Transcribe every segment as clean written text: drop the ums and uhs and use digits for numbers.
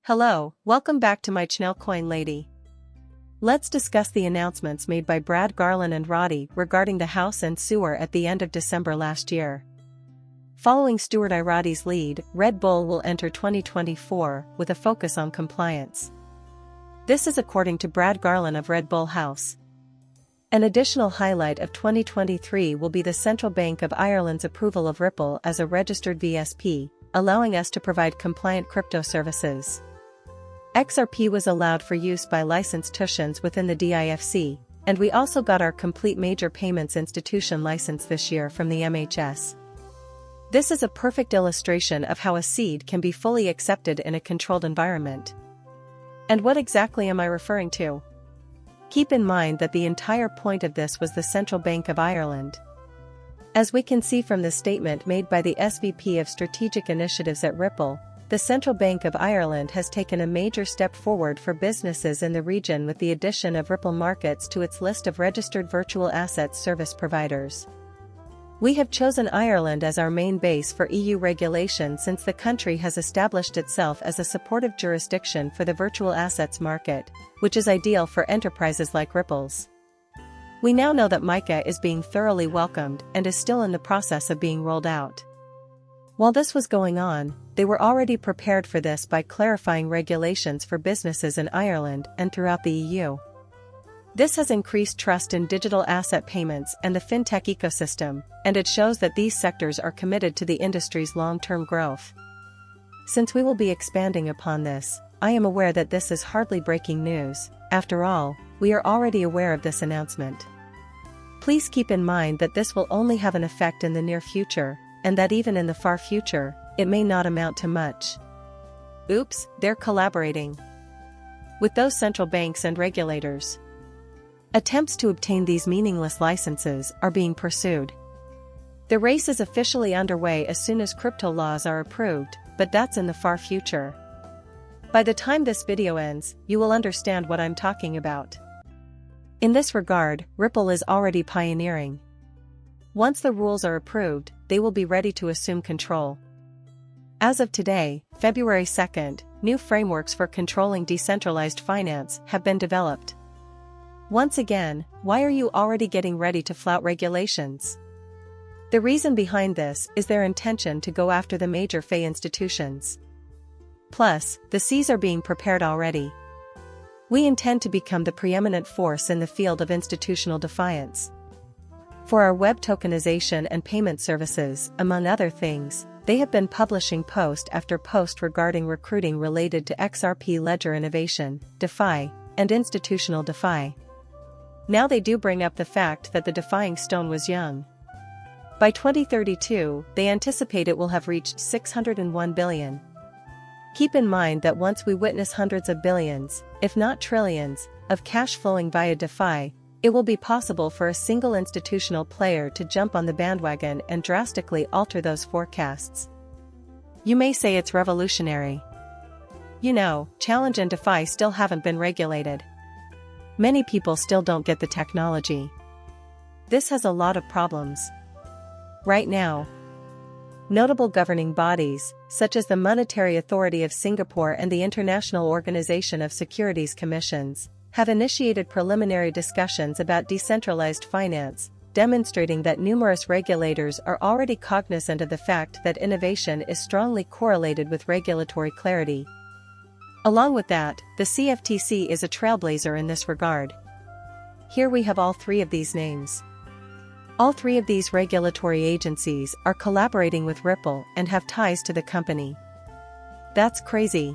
Hello, welcome back to my channel Coin Lady. Let's discuss the announcements made by Brad Garlin and Roddy regarding the house and sewer at the end of December last year. Following Stuart I. Roddy's lead, Red Bull will enter 2024 with a focus on compliance. This is according to Brad Garlin of Red Bull House. An additional highlight of 2023 will be the Central Bank of Ireland's approval of Ripple as a registered VSP, allowing us to provide compliant crypto services. XRP was allowed for use by licensed tuitions within the DIFC, and we also got our complete major payments institution license this year from the MHS. This is a perfect illustration of how a seed can be fully accepted in a controlled environment. And what exactly am I referring to? Keep in mind that the entire point of this was the Central Bank of Ireland. As we can see from the statement made by the SVP of Strategic Initiatives at Ripple, the Central Bank of Ireland has taken a major step forward for businesses in the region with the addition of Ripple Markets to its list of registered virtual assets service providers. We have chosen Ireland as our main base for EU regulation since the country has established itself as a supportive jurisdiction for the virtual assets market, which is ideal for enterprises like Ripple's. We now know that MiCA is being thoroughly welcomed and is still in the process of being rolled out. While this was going on, they were already prepared for this by clarifying regulations for businesses in Ireland and throughout the EU. This has increased trust in digital asset payments and the fintech ecosystem, and it shows that these sectors are committed to the industry's long-term growth. Since we will be expanding upon this, I am aware that this is hardly breaking news. After all, we are already aware of this announcement. Please keep in mind that this will only have an effect in the near future, and that even in the far future, it may not amount to much. Oops, they're collaborating with those central banks and regulators. Attempts to obtain these meaningless licenses are being pursued. The race is officially underway as soon as crypto laws are approved, but that's in the far future. By the time this video ends, you will understand what I'm talking about. In this regard, Ripple is already pioneering. Once the rules are approved, they will be ready to assume control. As of today, February 2nd, new frameworks for controlling decentralized finance have been developed. Once again, why are you already getting ready to flout regulations? The reason behind this is their intention to go after the major FI institutions. Plus, the Cs are being prepared already. We intend to become the preeminent force in the field of institutional defiance. For our web tokenization and payment services, among other things, they have been publishing post after post regarding recruiting related to XRP ledger innovation, DeFi, and institutional DeFi. Now they do bring up the fact that the defying stone was young. By 2032, they anticipate it will have reached 601 billion. Keep in mind that once we witness hundreds of billions, if not trillions, of cash flowing via DeFi, it will be possible for a single institutional player to jump on the bandwagon and drastically alter those forecasts. You may say it's revolutionary. You know, Challenge and DeFi still haven't been regulated. Many people still don't get the technology. This has a lot of problems. Right now, notable governing bodies, such as the Monetary Authority of Singapore and the International Organization of Securities Commissions, have initiated preliminary discussions about decentralized finance, demonstrating that numerous regulators are already cognizant of the fact that innovation is strongly correlated with regulatory clarity. Along with that, the CFTC is a trailblazer in this regard. Here we have all three of these names. All three of these regulatory agencies are collaborating with Ripple and have ties to the company. That's crazy.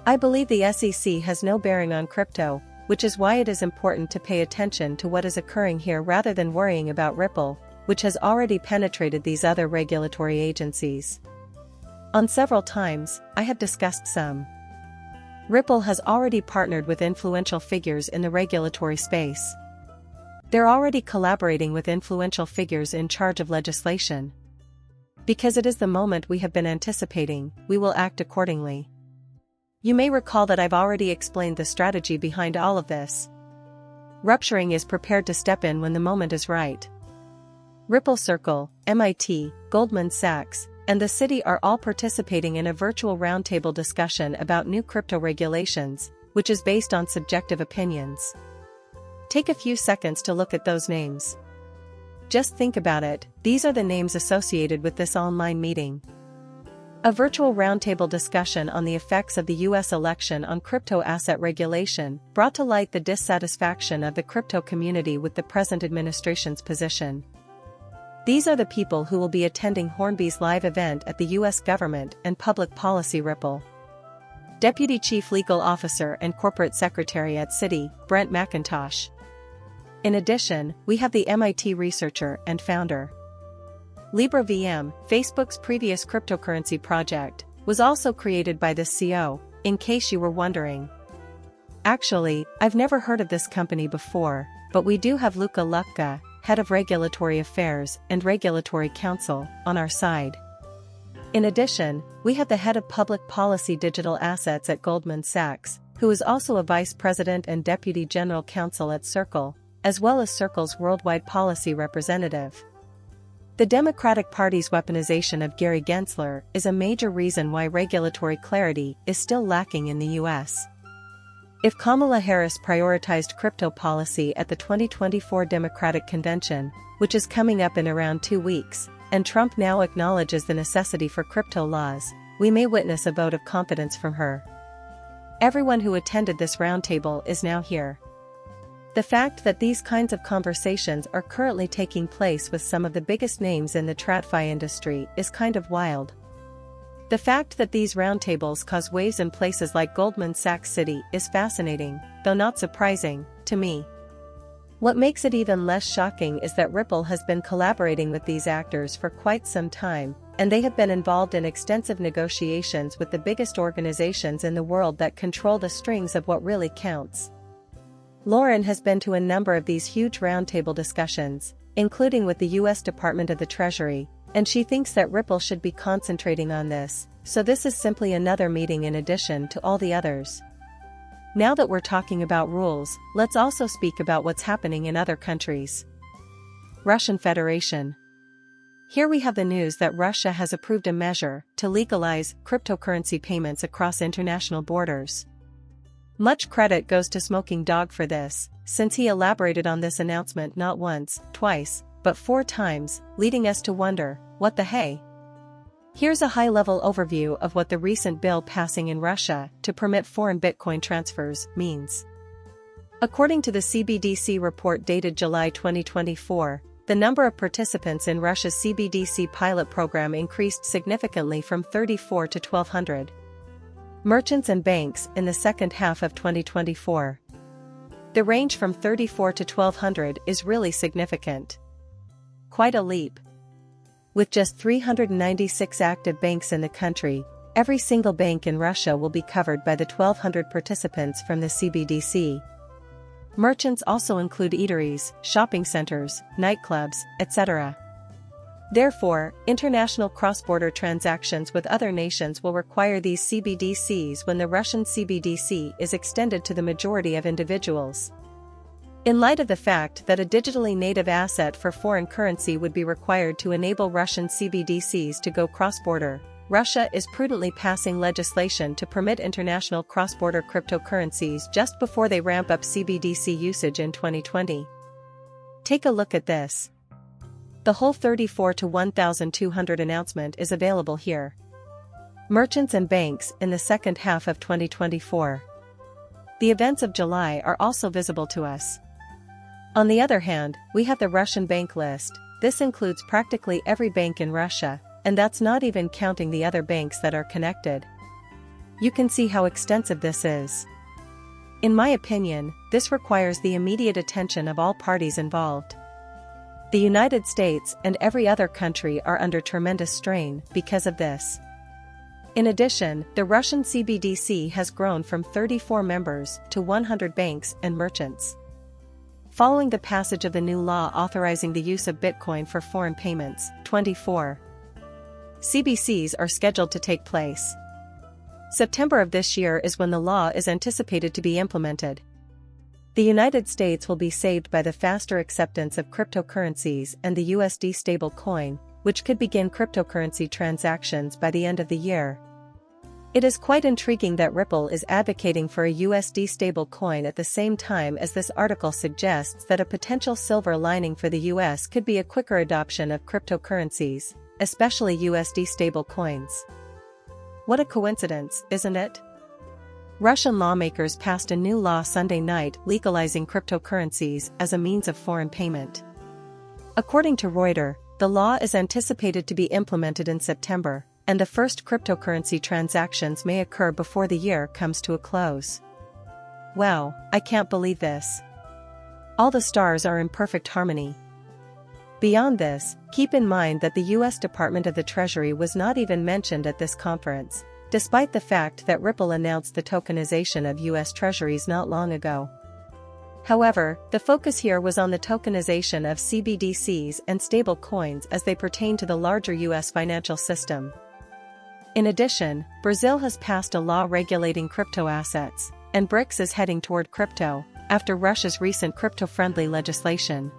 I believe the SEC has no bearing on crypto, which is why it is important to pay attention to what is occurring here rather than worrying about Ripple, which has already penetrated these other regulatory agencies. On several times, I have discussed some. Ripple has already partnered with influential figures in the regulatory space. They're already collaborating with influential figures in charge of legislation. Because it is the moment we have been anticipating, we will act accordingly. You may recall that I've already explained the strategy behind all of this. Rupturing is prepared to step in when the moment is right. Ripple Circle, MIT, Goldman Sachs, and the city are all participating in a virtual roundtable discussion about new crypto regulations, which is based on subjective opinions. Take a few seconds to look at those names. Just think about it, these are the names associated with this online meeting. A virtual roundtable discussion on the effects of the U.S. election on crypto asset regulation brought to light the dissatisfaction of the crypto community with the present administration's position. These are the people who will be attending Hornby's live event at the U.S. government and public policy Ripple. Deputy Chief Legal Officer and Corporate Secretary at Citi, Brent McIntosh. In addition, we have the MIT researcher and founder. LibraVM, Facebook's previous cryptocurrency project, was also created by this CO, in case you were wondering. Actually, I've never heard of this company before, but we do have Luca Lucca, Head of Regulatory Affairs and Regulatory Counsel, on our side. In addition, we have the Head of Public Policy Digital Assets at Goldman Sachs, who is also a Vice President and Deputy General Counsel at Circle, as well as Circle's worldwide policy representative. The Democratic Party's weaponization of Gary Gensler is a major reason why regulatory clarity is still lacking in the U.S. If Kamala Harris prioritized crypto policy at the 2024 Democratic Convention, which is coming up in around 2 weeks, and Trump now acknowledges the necessity for crypto laws, we may witness a vote of confidence from her. Everyone who attended this roundtable is now here. The fact that these kinds of conversations are currently taking place with some of the biggest names in the TradFi industry is kind of wild. The fact that these roundtables cause waves in places like Goldman Sachs City is fascinating, though not surprising, to me. What makes it even less shocking is that Ripple has been collaborating with these actors for quite some time, and they have been involved in extensive negotiations with the biggest organizations in the world that control the strings of what really counts. Lauren has been to a number of these huge roundtable discussions, including with the U.S. Department of the Treasury, and she thinks that Ripple should be concentrating on this, so this is simply another meeting in addition to all the others. Now that we're talking about rules, let's also speak about what's happening in other countries. Russian Federation. Here we have the news that Russia has approved a measure to legalize cryptocurrency payments across international borders. Much credit goes to Smoking Dog for this, since he elaborated on this announcement not once, twice, but 4 times, leading us to wonder, what the hey? Here's a high-level overview of what the recent bill passing in Russia to permit foreign Bitcoin transfers means. According to the CBDC report dated July 2024, the number of participants in Russia's CBDC pilot program increased significantly from 34 to 1,200. Merchants and banks in the second half of 2024. The range from 34 to 1,200 is really significant. Quite a leap. With just 396 active banks in the country, every single bank in Russia will be covered by the 1,200 participants from the CBDC. Merchants also include eateries, shopping centers, nightclubs, etc. Therefore, international cross-border transactions with other nations will require these CBDCs when the Russian CBDC is extended to the majority of individuals. In light of the fact that a digitally native asset for foreign currency would be required to enable Russian CBDCs to go cross-border, Russia is prudently passing legislation to permit international cross-border cryptocurrencies just before they ramp up CBDC usage in 2020. Take a look at this. The whole 34 to 1,200 announcement is available here. Merchants and banks in the second half of 2024. The events of July are also visible to us. On the other hand, we have the Russian bank list. This includes practically every bank in Russia, and that's not even counting the other banks that are connected. You can see how extensive this is. In my opinion, this requires the immediate attention of all parties involved. The United States and every other country are under tremendous strain because of this. In addition, the Russian CBDC has grown from 34 members to 100 banks and merchants. Following the passage of the new law authorizing the use of Bitcoin for foreign payments, 24 CBDCs are scheduled to take place. September of this year is when the law is anticipated to be implemented. The United States will be saved by the faster acceptance of cryptocurrencies and the USD stablecoin, which could begin cryptocurrency transactions by the end of the year. It is quite intriguing that Ripple is advocating for a USD stablecoin at the same time as this article suggests that a potential silver lining for the US could be a quicker adoption of cryptocurrencies, especially USD stablecoins. What a coincidence, isn't it? Russian lawmakers passed a new law Sunday night legalizing cryptocurrencies as a means of foreign payment. According to Reuters, the law is anticipated to be implemented in September, and the first cryptocurrency transactions may occur before the year comes to a close. Wow, I can't believe this. All the stars are in perfect harmony. Beyond this, keep in mind that the U.S. Department of the Treasury was not even mentioned at this conference, despite the fact that Ripple announced the tokenization of U.S. Treasuries not long ago. However, the focus here was on the tokenization of CBDCs and stablecoins as they pertain to the larger U.S. financial system. In addition, Brazil has passed a law regulating crypto assets, and BRICS is heading toward crypto, after Russia's recent crypto-friendly legislation.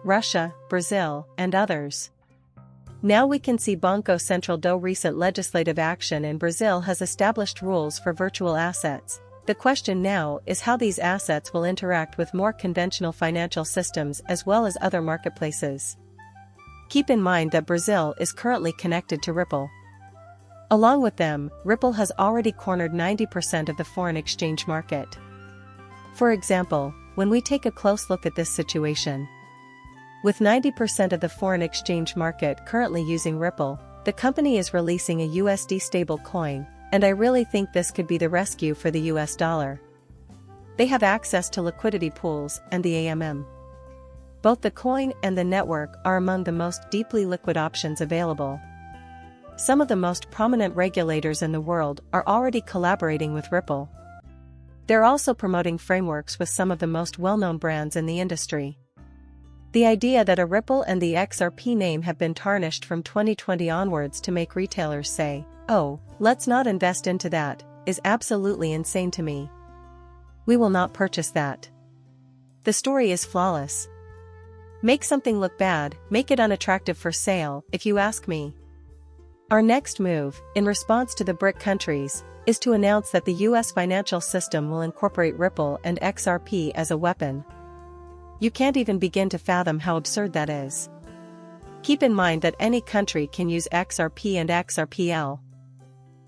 Russia, Brazil, and others. Now we can see Banco Central do recent legislative action in Brazil has established rules for virtual assets. The question now is how these assets will interact with more conventional financial systems as well as other marketplaces. Keep in mind that Brazil is currently connected to Ripple. Along with them, Ripple has already cornered 90% of the foreign exchange market. For example, when we take a close look at this situation, with 90% of the foreign exchange market currently using Ripple, the company is releasing a USD stablecoin, and I really think this could be the rescue for the US dollar. They have access to liquidity pools and the AMM. Both the coin and the network are among the most deeply liquid options available. Some of the most prominent regulators in the world are already collaborating with Ripple. They're also promoting frameworks with some of the most well-known brands in the industry. The idea that a Ripple and the XRP name have been tarnished from 2020 onwards to make retailers say, "Oh, let's not invest into that," is absolutely insane to me. We will not purchase that. The story is flawless. Make something look bad, make it unattractive for sale, if you ask me. Our next move, in response to the BRIC countries, is to announce that the US financial system will incorporate Ripple and XRP as a weapon. You can't even begin to fathom how absurd that is. Keep in mind that any country can use XRP and XRPL.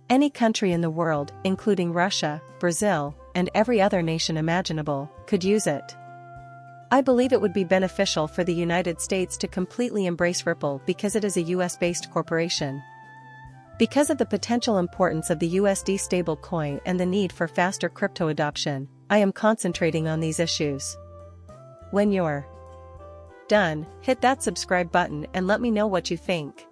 Any country in the world, including Russia, Brazil, and every other nation imaginable, could use it. I believe it would be beneficial for the United States to completely embrace Ripple because it is a US-based corporation. Because of the potential importance of the USD stablecoin and the need for faster crypto adoption, I am concentrating on these issues. When you're done, hit that subscribe button and let me know what you think.